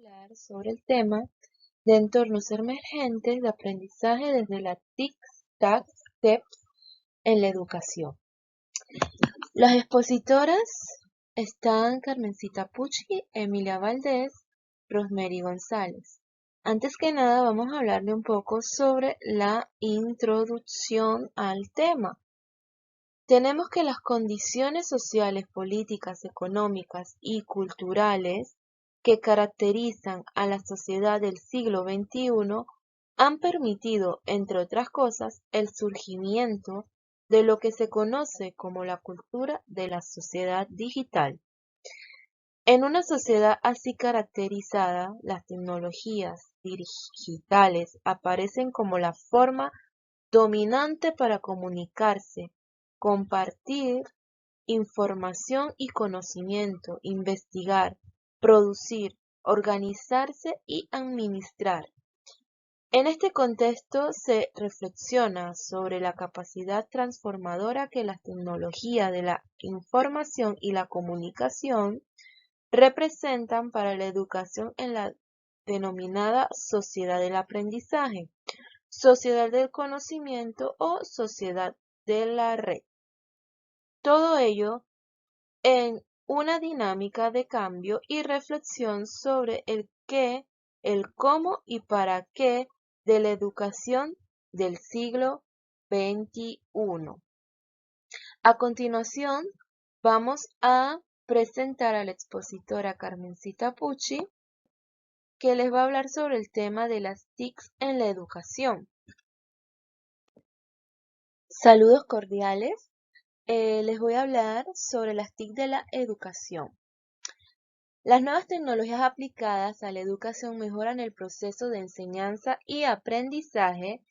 hablar sobre el tema de entornos emergentes de aprendizaje desde la TIC-TAC-TEPS en la educación. Las expositoras están Carmencita Pucci, Emilia Valdés, Rosemary González. Antes que nada vamos a hablarle un poco sobre la introducción al tema. Tenemos que las condiciones sociales, políticas, económicas y culturales que caracterizan a la sociedad del siglo XXI han permitido, entre otras cosas, el surgimiento de lo que se conoce como la cultura de la sociedad digital. En una sociedad así caracterizada, las tecnologías digitales aparecen como la forma dominante para comunicarse, compartir información y conocimiento, investigar, producir, organizarse y administrar. En este contexto se reflexiona sobre la capacidad transformadora que las tecnologías de la información y la comunicación representan para la educación en la denominada sociedad del aprendizaje, sociedad del conocimiento o sociedad de la red. Todo ello en una dinámica de cambio y reflexión sobre el qué, el cómo y para qué de la educación del siglo XXI. A continuación, vamos a presentar a la expositora Carmencita Pucci, que les va a hablar sobre el tema de las TICs en la educación. Saludos cordiales. Les voy a hablar sobre las TIC de la educación. Las nuevas tecnologías aplicadas a la educación mejoran el proceso de enseñanza y aprendizaje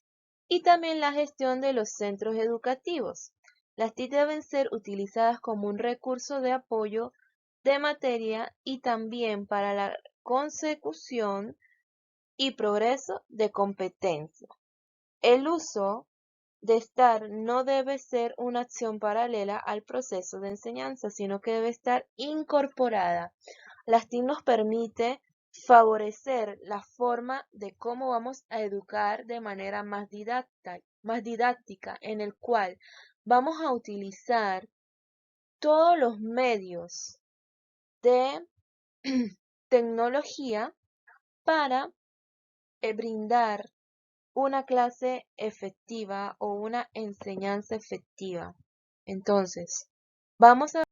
y también la gestión de los centros educativos. Las TIC deben ser utilizadas como un recurso de apoyo de materia y también para la consecución y progreso de competencia. El uso de estar no debe ser una acción paralela al proceso de enseñanza, sino que debe estar incorporada. Las TIC nos permite favorecer la forma de cómo vamos a educar de manera más didáctica, en el cual vamos a utilizar todos los medios de tecnología para brindar una clase efectiva o una enseñanza efectiva. Entonces, vamos a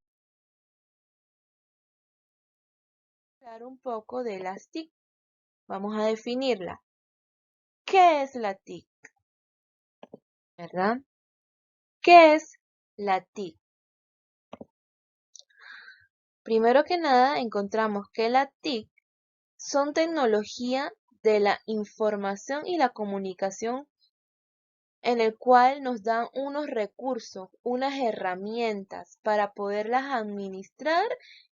hablar un poco de las TIC. Vamos a definirla. ¿Qué es la TIC? ¿Verdad? ¿Qué es la TIC? Primero que nada, encontramos que la TIC son tecnología de la información y la comunicación en el cual nos dan unos recursos, unas herramientas para poderlas administrar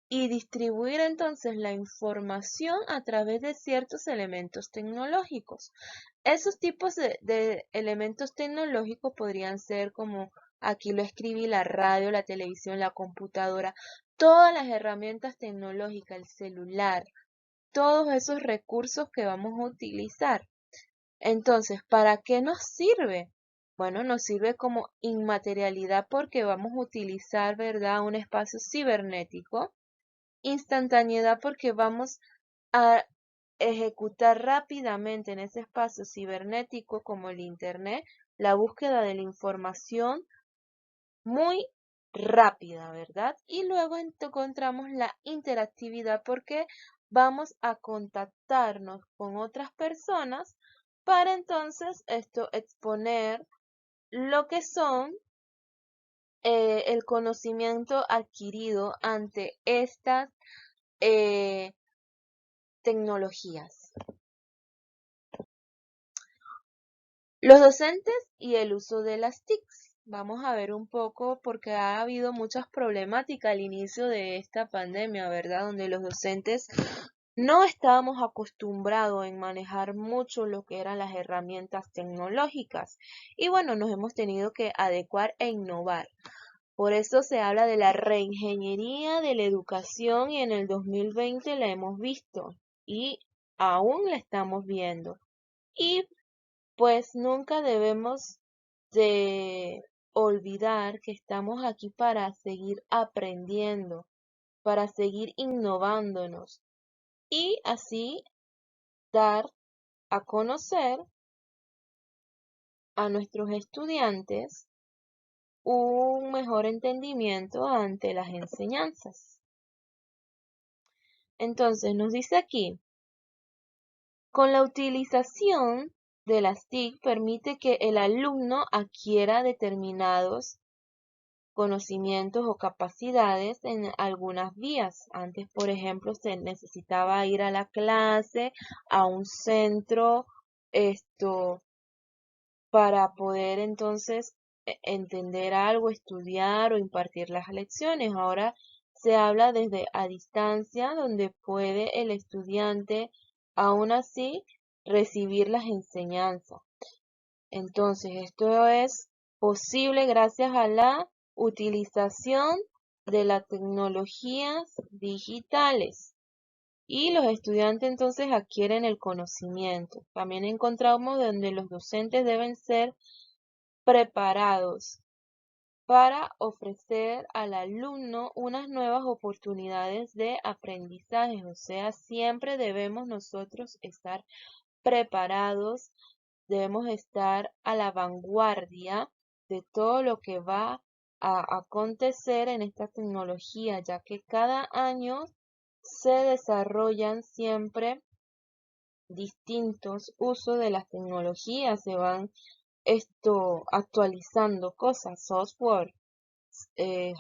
y distribuir entonces la información a través de ciertos elementos tecnológicos. Esos tipos de elementos tecnológicos podrían ser como aquí lo escribí, la radio, la televisión, la computadora, todas las herramientas tecnológicas, el celular, todos esos recursos que vamos a utilizar. Entonces, ¿para qué nos sirve? Bueno, nos sirve como inmaterialidad porque vamos a utilizar, ¿verdad?, un espacio cibernético. Instantaneidad porque vamos a ejecutar rápidamente en ese espacio cibernético como el Internet la búsqueda de la información muy rápida, ¿verdad? Y luego encontramos la interactividad porque vamos a contactarnos con otras personas para entonces exponer lo que son el conocimiento adquirido ante estas tecnologías. Los docentes y el uso de las TICs. Vamos a ver un poco porque ha habido muchas problemáticas al inicio de esta pandemia, ¿verdad? Donde los docentes no estábamos acostumbrados en manejar mucho lo que eran las herramientas tecnológicas. Y bueno, nos hemos tenido que adecuar e innovar. Por eso se habla de la reingeniería de la educación y en el 2020 la hemos visto. Y aún la estamos viendo. Y pues nunca debemos de olvidar que estamos aquí para seguir aprendiendo, para seguir innovándonos y así dar a conocer a nuestros estudiantes un mejor entendimiento ante las enseñanzas. Entonces nos dice aquí, con la utilización de las TIC permite que el alumno adquiera determinados conocimientos o capacidades en algunas vías. Antes, por ejemplo, se necesitaba ir a la clase, a un centro, para poder entonces entender algo, estudiar o impartir las lecciones. Ahora se habla desde a distancia, donde puede el estudiante aún así recibir las enseñanzas. Entonces, esto es posible gracias a la utilización de las tecnologías digitales. Y los estudiantes entonces adquieren el conocimiento. También encontramos donde los docentes deben ser preparados para ofrecer al alumno unas nuevas oportunidades de aprendizaje. O sea, siempre debemos nosotros estar preparados, debemos estar a la vanguardia de todo lo que va a acontecer en esta tecnología, ya que cada año se desarrollan siempre distintos usos de las tecnologías, se van actualizando cosas, software,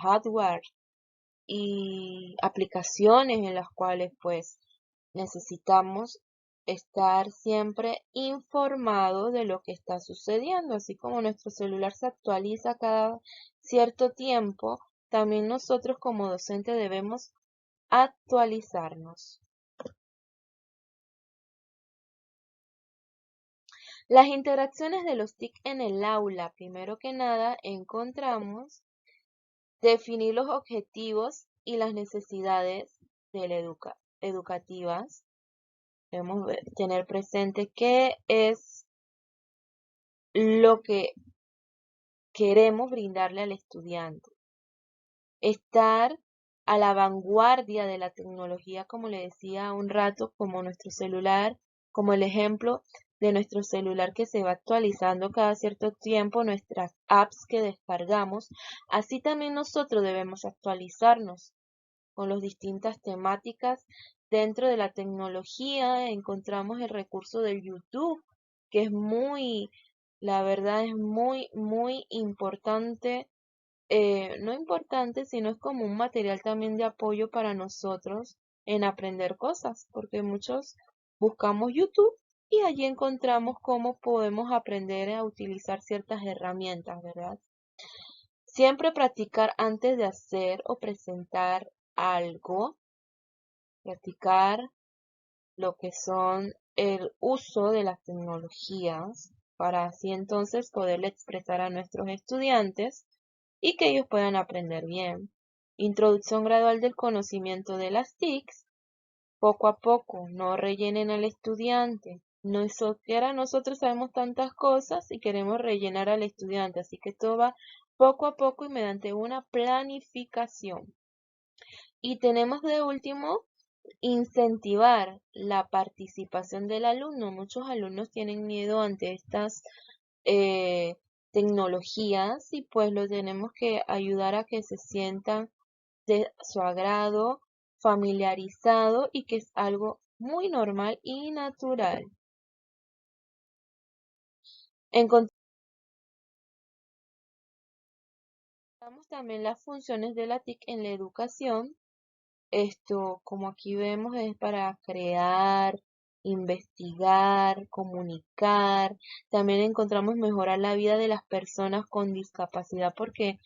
hardware y aplicaciones en las cuales pues necesitamos estar siempre informados de lo que está sucediendo, así como nuestro celular se actualiza cada cierto tiempo, también nosotros como docentes debemos actualizarnos. Las interacciones de los TIC en el aula, primero que nada, encontramos definir los objetivos y las necesidades educativas. Debemos tener presente qué es lo que queremos brindarle al estudiante. Estar a la vanguardia de la tecnología, como le decía un rato, como nuestro celular, como el ejemplo de nuestro celular que se va actualizando cada cierto tiempo, nuestras apps que descargamos. Así también nosotros debemos actualizarnos con las distintas temáticas. Dentro de la tecnología encontramos el recurso del YouTube, que es la verdad es muy importante, no importante, sino es como un material también de apoyo para nosotros en aprender cosas, porque muchos buscamos YouTube y allí encontramos cómo podemos aprender a utilizar ciertas herramientas, ¿verdad? Siempre practicar antes de hacer o presentar algo, practicar lo que son el uso de las tecnologías para así entonces poder expresar a nuestros estudiantes y que ellos puedan aprender bien. Introducción gradual del conocimiento de las TICs, poco a poco, no rellenen al estudiante. No siquiera nosotros sabemos tantas cosas y queremos rellenar al estudiante, así que todo va poco a poco y mediante una planificación. Y tenemos de último incentivar la participación del alumno. Muchos alumnos tienen miedo ante estas eh, tecnologías y pues los tenemos que ayudar a que se sientan de su agrado, familiarizado y que es algo muy normal y natural. Encontramos también las funciones de la TIC en la educación. Esto, como aquí vemos, es para crear, investigar, comunicar. También encontramos mejorar la vida de las personas con discapacidad porque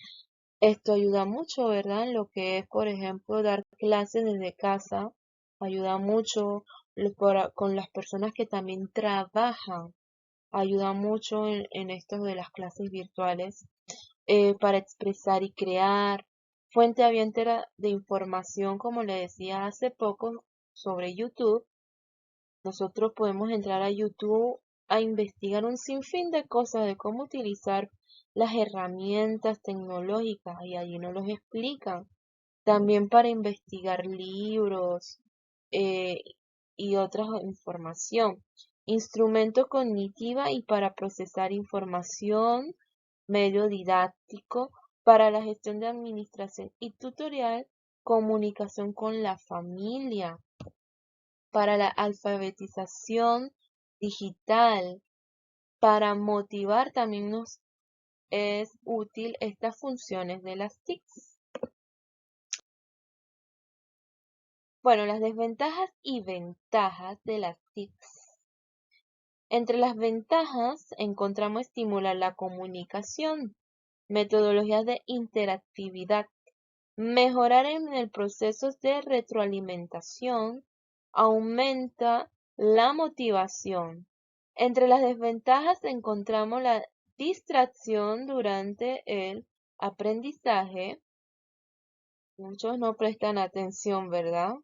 esto ayuda mucho, ¿verdad? En lo que es, por ejemplo, dar clases desde casa. Ayuda mucho con las personas que también trabajan. Ayuda mucho en esto de las clases virtuales para expresar y crear. Fuente abierta de información, como le decía hace poco, sobre YouTube. nosotros podemos entrar a YouTube a investigar un sinfín de cosas de cómo utilizar las herramientas tecnológicas y allí nos los explican. También para investigar libros eh, y otra información. Instrumento cognitiva y para procesar información, medio didáctico, para la gestión de administración y tutorial, comunicación con la familia, para la alfabetización digital, para motivar también nos es útil estas funciones de las TICs. Bueno, las desventajas y ventajas de las TICs. Entre las ventajas encontramos estimular la comunicación, metodologías de interactividad, mejorar en el proceso de retroalimentación, aumenta la motivación. Entre las desventajas encontramos la distracción durante el aprendizaje. Muchos no prestan atención, ¿verdad?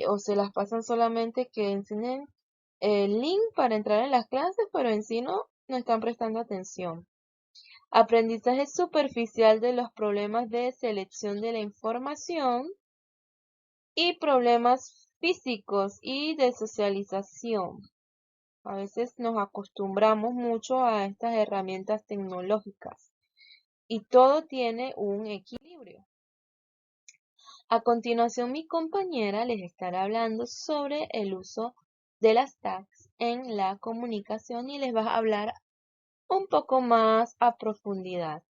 O se las pasan solamente que enseñen el link para entrar en las clases, pero en sí no están prestando atención. Aprendizaje superficial de los problemas de selección de la información y problemas físicos y de socialización. A veces nos acostumbramos mucho a estas herramientas tecnológicas y todo tiene un equilibrio. A continuación, mi compañera les estará hablando sobre el uso de las TACs en la comunicación y les va a hablar un poco más a profundidad.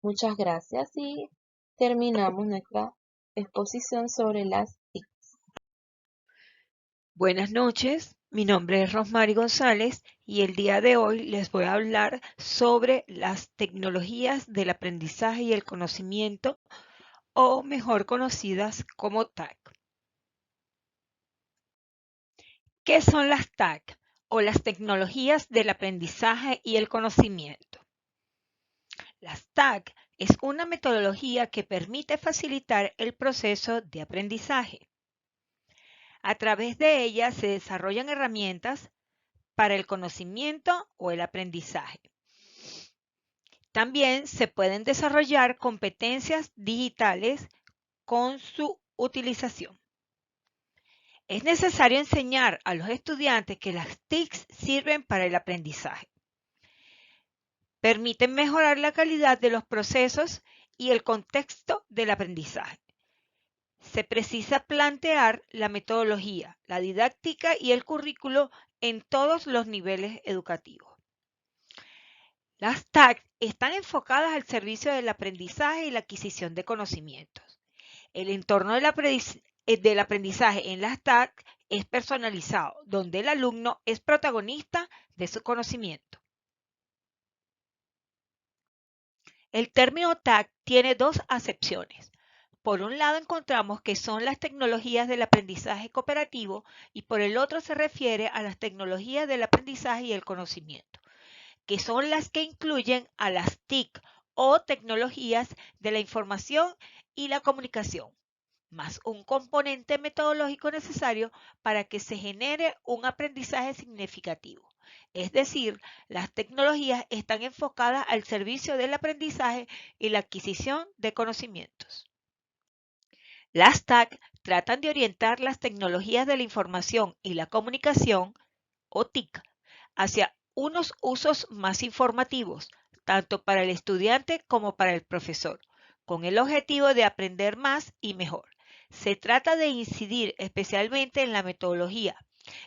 Muchas gracias y terminamos nuestra exposición sobre las TIC. Buenas noches, mi nombre es Rosmary González y el día de hoy les voy a hablar sobre las tecnologías del aprendizaje y el conocimiento, o mejor conocidas como TAC. ¿Qué son las TAC o las tecnologías del aprendizaje y el conocimiento? Las TAC es una metodología que permite facilitar el proceso de aprendizaje. A través de ella se desarrollan herramientas para el conocimiento o el aprendizaje. También se pueden desarrollar competencias digitales con su utilización. Es necesario enseñar a los estudiantes que las TICs sirven para el aprendizaje. Permiten mejorar la calidad de los procesos y el contexto del aprendizaje. Se precisa plantear la metodología, la didáctica y el currículo en todos los niveles educativos. Las TAC están enfocadas al servicio del aprendizaje y la adquisición de conocimientos. El entorno del aprendizaje en las TAC es personalizado, donde el alumno es protagonista de su conocimiento. El término TAC tiene dos acepciones. Por un lado encontramos que son las tecnologías del aprendizaje cooperativo y por el otro se refiere a las tecnologías del aprendizaje y el conocimiento, que son las que incluyen a las TIC o tecnologías de la información y la comunicación, más un componente metodológico necesario para que se genere un aprendizaje significativo. Es decir, las tecnologías están enfocadas al servicio del aprendizaje y la adquisición de conocimientos. Las TAC tratan de orientar las tecnologías de la información y la comunicación, o TIC, hacia unos usos más informativos, tanto para el estudiante como para el profesor, con el objetivo de aprender más y mejor. Se trata de incidir especialmente en la metodología,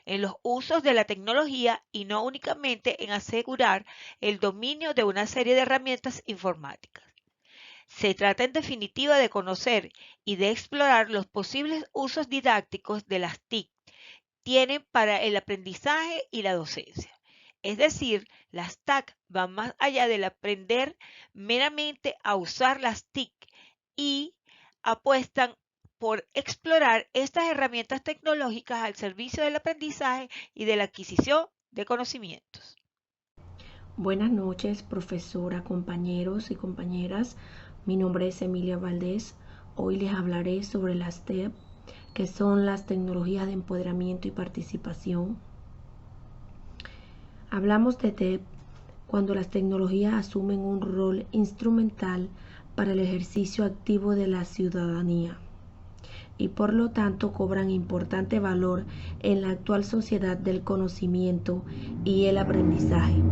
en los usos de la tecnología y no únicamente en asegurar el dominio de una serie de herramientas informáticas. Se trata en definitiva de conocer y de explorar los posibles usos didácticos de las TIC tienen para el aprendizaje y la docencia. Es decir, las TAC van más allá del aprender meramente a usar las TIC y apuestan por explorar estas herramientas tecnológicas al servicio del aprendizaje y de la adquisición de conocimientos. Buenas noches, profesora, compañeros y compañeras. Mi nombre es Emilia Valdés. Hoy les hablaré sobre las TEP que son las tecnologías de empoderamiento y participación. Hablamos de TEP cuando las tecnologías asumen un rol instrumental para el ejercicio activo de la ciudadanía y por lo tanto cobran importante valor en la actual sociedad del conocimiento y el aprendizaje.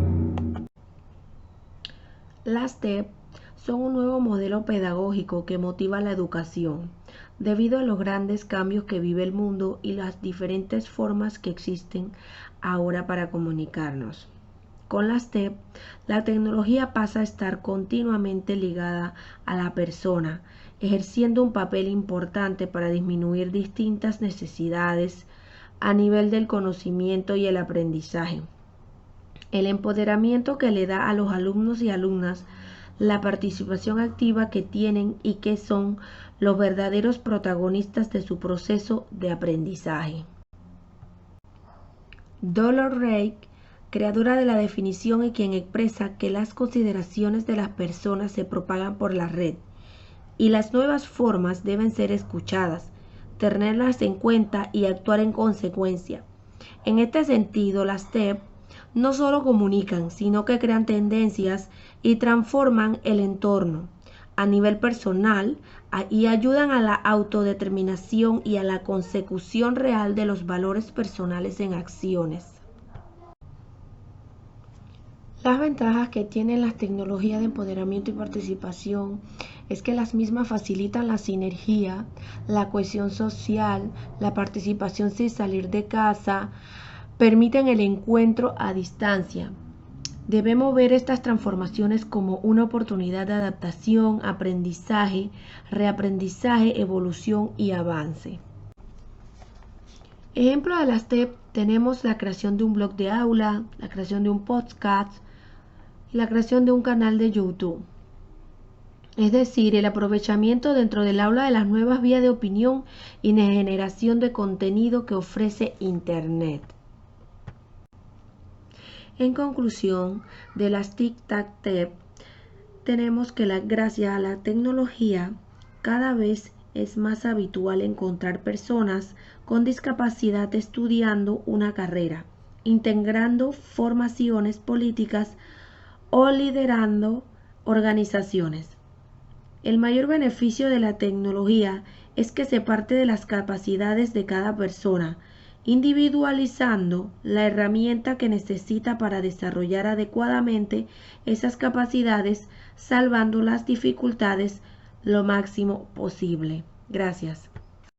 Las TEP son un nuevo modelo pedagógico que motiva la educación, debido a los grandes cambios que vive el mundo y las diferentes formas que existen ahora para comunicarnos. Con las TEP, la tecnología pasa a estar continuamente ligada a la persona, ejerciendo un papel importante para disminuir distintas necesidades a nivel del conocimiento y el aprendizaje. El empoderamiento que le da a los alumnos y alumnas la participación activa que tienen y que son los verdaderos protagonistas de su proceso de aprendizaje. Dolores Reich, creadora de la definición y quien expresa que las consideraciones de las personas se propagan por la red y las nuevas formas deben ser escuchadas, tenerlas en cuenta y actuar en consecuencia. En este sentido, las TEP no solo comunican, sino que crean tendencias y transforman el entorno a nivel personal y ayudan a la autodeterminación y a la consecución real de los valores personales en acciones. Las ventajas que tienen las tecnologías de empoderamiento y participación es que las mismas facilitan la sinergia, la cohesión social, la participación sin salir de casa, permiten el encuentro a distancia. Debemos ver estas transformaciones como una oportunidad de adaptación, aprendizaje, reaprendizaje, evolución y avance. Ejemplo de las TEP tenemos la creación de un blog de aula, la creación de un podcast y la creación de un canal de YouTube. Es decir, el aprovechamiento dentro del aula de las nuevas vías de opinión y de generación de contenido que ofrece Internet. En conclusión, de las TIC-TAC-TEP, tenemos que gracias a la tecnología cada vez es más habitual encontrar personas con discapacidad estudiando una carrera, integrando formaciones políticas o liderando organizaciones. El mayor beneficio de la tecnología es que se parte de las capacidades de cada persona, individualizando la herramienta que necesita para desarrollar adecuadamente esas capacidades, salvando las dificultades lo máximo posible. Gracias.